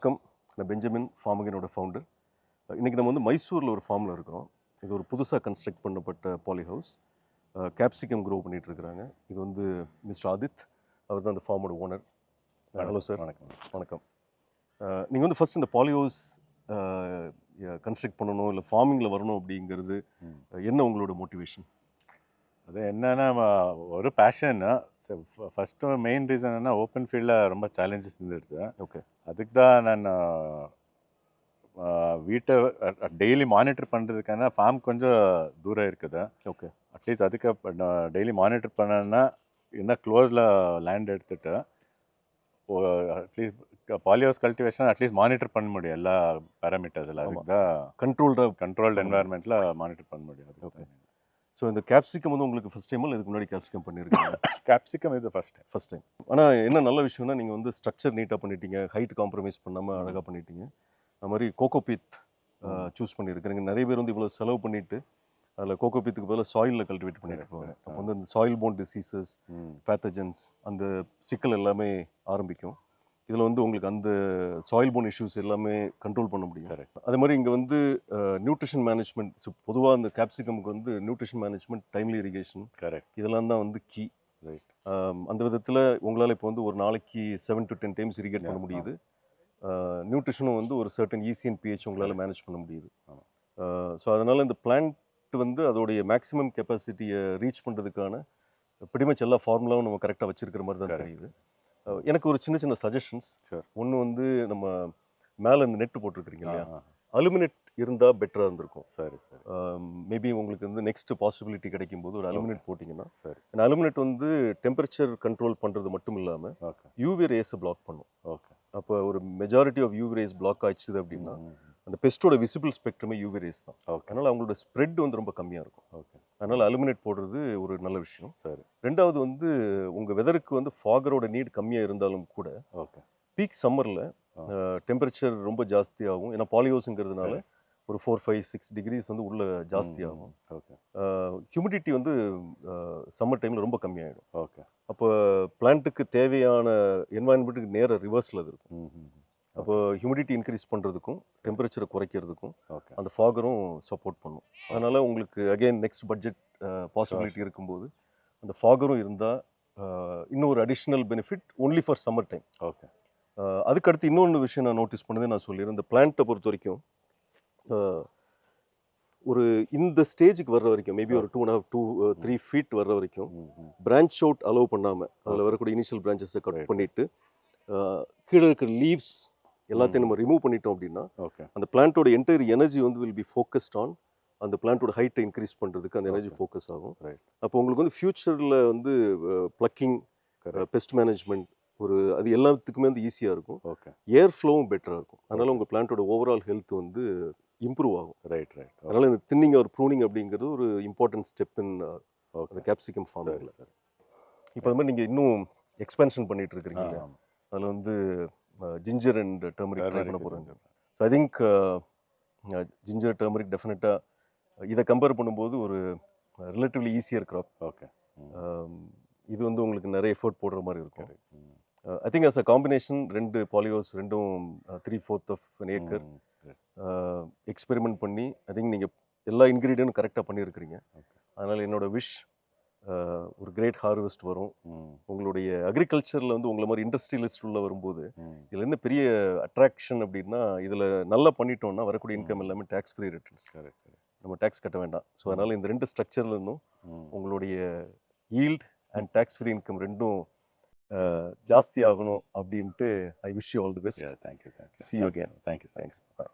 வணக்கம். நான் Benjamin ஃபார்மிங்கனோட founder. இன்றைக்கி நம்ம வந்து மைசூரில் ஒரு ஃபார்மில் இருக்கிறோம். இது ஒரு புதுசாக கன்ஸ்ட்ரக்ட் பண்ணப்பட்ட பாலி ஹவுஸ். கேப்சிகம் க்ரோ பண்ணிகிட்ருக்குறாங்க. இது வந்து மிஸ்டர் ஆதித், அவர் தான் அந்த ஃபார்மோட ஓனர். Hello sir. வணக்கம். வணக்கம். நீங்கள் வந்து ஃபஸ்ட் இந்த பாலி ஹவுஸ் கன்ஸ்ட்ரக்ட் பண்ணணும், இல்லை ஃபார்மிங்கில் வரணும் அப்படிங்கிறது என்ன உங்களோட மோட்டிவேஷன்? அது என்னென்னா ஒரு பேஷன்னு. ஃபஸ்ட்டு மெயின் ரீசன் என்ன, ஓப்பன் ஃபீல்டில் ரொம்ப சேலஞ்சஸ் இருந்துடுச்சு. ஓகே. அதுக்கு தான் நான் வீட்டை டெய்லி மானிட்டர் பண்ணுறதுக்கான ஃபார்ம் கொஞ்சம் தூரம் இருக்குது. ஓகே. அட்லீஸ்ட் அதுக்கு டெய்லி மானிட்டர் பண்ணேன்னா இன்னும் க்ளோஸில் லேண்ட் எடுத்துகிட்டு at least poly house cultivation at least monitor பண்ண முடியும் எல்லா பேராமீட்டர்ஸில். அதுக்கு தான் கண்ட்ரோல்டு என்வாயர்மெண்ட்டில் மானிட்டர் பண்ண முடியும். ஓகே. ஸோ இந்த கேப்சிகம் வந்து உங்களுக்கு ஃபஸ்ட் டைம் இல்லை இதுக்கு முன்னாடி கேப்சிகம் பண்ணியிருக்கீங்க? கேப்சிகம் இது ஃபஸ்ட் டைம். ஆனால் என்ன நல்ல விஷயம்னா, நீங்கள் வந்து ஸ்ட்ரக்சர் நீட்டாக பண்ணிட்டீங்க, ஹைட் காம்ப்ரமைஸ் பண்ணாமல் அழகாக பண்ணிட்டீங்க. அது மாதிரி கோகோபீத் சூஸ் பண்ணியிருக்கிறீங்க. நிறைய பேர் வந்து இவ்வளோ செலவு பண்ணிவிட்டு அதில் கோகோபீத்துக்கு பதிலாக சாயிலில் கல்டிவேட் பண்ணிட்டு இருப்பாங்க. அப்போ வந்து அந்த சாயில் போன் டிசீசஸ், பேத்தஜன்ஸ், அந்த சிக்கல் எல்லாமே ஆரம்பிக்கும். இதில் வந்து உங்களுக்கு அந்த சாயில் போன் இஷ்யூஸ் எல்லாமே கண்ட்ரோல் பண்ண முடியும். அதே மாதிரி இங்கே வந்து நியூட்ரிஷன் மேனேஜ்மெண்ட், பொதுவாக அந்த கேப்சிகமுக்கு வந்து நியூட்ரிஷன் மேனேஜ்மெண்ட், டைம்லி இரிகேஷன், இதெல்லாம் தான் வந்து கீ. அந்த விதத்தில் உங்களால் இப்போ வந்து ஒரு நாளைக்கு 7 to 10 டைம்ஸ் இரிகேட் பண்ண முடியுது. நியூட்ரிஷனும் வந்து ஒரு சர்டன் ஈசி அண்ட் பிஹெச் உங்களால் மேனேஜ் பண்ண முடியுது. ஸோ அதனால் இந்த பிளான்ட் வந்து அதோடைய மேக்ஸிமம் கெப்பாசிட்டியை ரீச் பண்ணுறதுக்கான பிடிமச் எல்லா ஃபார்முலாவும் நம்ம கரெக்டாக வச்சுருக்கிற மாதிரி தான் தெரியுது. எனக்கு ஒரு சின்ன சின்ன சஜஷன்ஸ். ஒன்று வந்து நம்ம மேலே இந்த நெட்டு போட்டிருக்கிறீங்க இல்லையா, அலுமினேட் இருந்தால் பெட்டராக இருந்திருக்கும். சரி. மேபி உங்களுக்கு வந்து நெக்ஸ்ட் பாசிபிலிட்டி கிடைக்கும் போது ஒரு அலுமினேட் போட்டிங்கன்னா, ஏன்னா அலுமினேட் வந்து டெம்பரேச்சர் கண்ட்ரோல் பண்ணுறது மட்டும் இல்லாமல் யூவி ரேஸை பிளாக் பண்ணும். ஓகே. அப்போ ஒரு majority of UV rays block ஆயிடுச்சு அப்படின்னா அந்த பெஸ்ட்டோட விசிபிள் ஸ்பெக்ட்ரமே யூவி ரேஸ் தான். அதனால் அவங்களோட ஸ்ப்ரெட் வந்து ரொம்ப கம்மியாக இருக்கும். ஓகே. அதனால் அலுமினேட் போடுறது ஒரு நல்ல விஷயம். சரி. ரெண்டாவது வந்து உங்கள் வெதருக்கு வந்து ஃபாகரோட நீட் கம்மியாக இருந்தாலும் கூட பீக் சம்மரில் டெம்பரேச்சர் ரொம்ப ஜாஸ்தியாகும். ஏன்னா பாலிஹவுஸுங்கிறதுனால ஒரு 4, 5, 6 டிகிரிஸ் வந்து உள்ள ஜாஸ்தியாகும். ஓகே. ஹியூமிடிட்டி வந்து சம்மர் டைமில் ரொம்ப கம்மியாகிடும். ஓகே. அப்போ பிளான்ட்டுக்கு தேவையான என்வாயன்மெண்ட்டுக்கு நேர ரிவர்ஸில் அது இருக்கும். அப்போ ஹியூமிடிட்டி இன்க்ரீஸ் பண்ணுறதுக்கும் டெம்பரேச்சரை குறைக்கிறதுக்கும் அந்த ஃபாகரும் சப்போர்ட் பண்ணும். அதனால் உங்களுக்கு அகெயின் நெக்ஸ்ட் பட்ஜெட் பாசிபிலிட்டி இருக்கும்போது அந்த ஃபாகரும் இருந்தால் இன்னும் ஒரு additional benefit only for summer time. Okay. அதுக்கடுத்து இன்னொன்று விஷயம் நான் நோட்டீஸ் பண்ணதே நான் சொல்லிடுறேன். இந்த பிளான்ட்டை பொறுத்த வரைக்கும் ஒரு இந்த ஸ்டேஜுக்கு வர்ற வரைக்கும் மேபி ஒரு 2.5-3 feet வர்ற வரைக்கும் பிரான்ச் அவுட் அலோவ் பண்ணாமல் அதில் வரக்கூடிய இனிஷியல் பிரான்ச்சஸை கட் பண்ணிவிட்டு கீழே இருக்கிற லீவ்ஸ் எல்லாத்தையும் நம்ம ரிமூவ் பண்ணிட்டோம் அப்படின்னா அந்த பிளான்ட்டோட என்டையர் எனர்ஜி வந்து வில் பி ஃபோக்கஸ்ட் ஆன் அந்த பிளான்ட்டோட ஹைட்டை இன்க்ரீஸ் பண்ணுறதுக்கு அந்த எனர்ஜி ஃபோக்கஸ் ஆகும். அப்போ உங்களுக்கு வந்து ஃப்யூச்சரில் வந்து ப்ளக்கிங், பெஸ்ட் மேனேஜ்மெண்ட், ஒரு அது எல்லாத்துக்குமே வந்து ஈஸியாக இருக்கும். ஏர் ஃப்ளோவும் பெட்டராக இருக்கும். அதனால் உங்கள் பிளான்ட்டோட ஓவரால் ஹெல்த் வந்து இம்ப்ரூவ் ஆகும். அதனால் இந்த தின்னிங் ஒரு ப்ரூனிங் அப்படிங்கிறது ஒரு இம்பார்ட்டன்ட் ஸ்டெப் இன் அந்த கேப்சிகம் ஃபார்மிங்கில். இப்போ அது மாதிரி நீங்கள் இன்னும் எக்ஸ்பென்ஷன் பண்ணிகிட்டு இருக்கிறீங்க. அதில் வந்து ஜிஞ்சர் அண்ட் டர்மரிக் ட்ரை பண்ண போகிறாங்க. So I think ginger, turmeric டெஃபினட்டாக இதை கம்பேர் பண்ணும்போது ஒரு ரிலேட்டிவ்லி ஈஸியர் க்ராப். ஓகே. இது வந்து உங்களுக்கு நிறைய எஃபர்ட் போடுற மாதிரி இருக்கும். I think as a combination ரெண்டு பாலிஹவுஸ் ரெண்டும் 3/4 of an acre எக்ஸ்பெரிமெண்ட் பண்ணி ஐ திங்க் நீங்கள் எல்லா இன்க்ரீடியன்ட்டும் கரெக்டாக பண்ணியிருக்கிறீங்க. அதனால் என்னோட விஷ் ஒரு கிரேட் ஹார்வெஸ்ட் வரும். உங்களுடைய அக்ரிகல்ச்சரில் வந்து உங்களை மாதிரி இண்டஸ்ட்ரியலிஸ்ட் உள்ள வரும்போது இதில் என்ன பெரிய அட்ராக்ஷன் அப்படின்னா, இதில் நல்லா பண்ணிட்டோம்னா வரக்கூடிய இன்கம் எல்லாமே டேக்ஸ் ஃப்ரீ ரிட்டர்ன்ஸ். நம்ம டேக்ஸ் கட்ட வேண்டாம். ஸோ அதனால் இந்த ரெண்டு ஸ்ட்ரக்சரில் இருந்தும் உங்களுடைய yield and tax free income ரெண்டும் ஜாஸ்தி ஆகணும் அப்படின்ட்டு I wish you all the best. Thank you. See you again. Thank you. Thanks. Bye.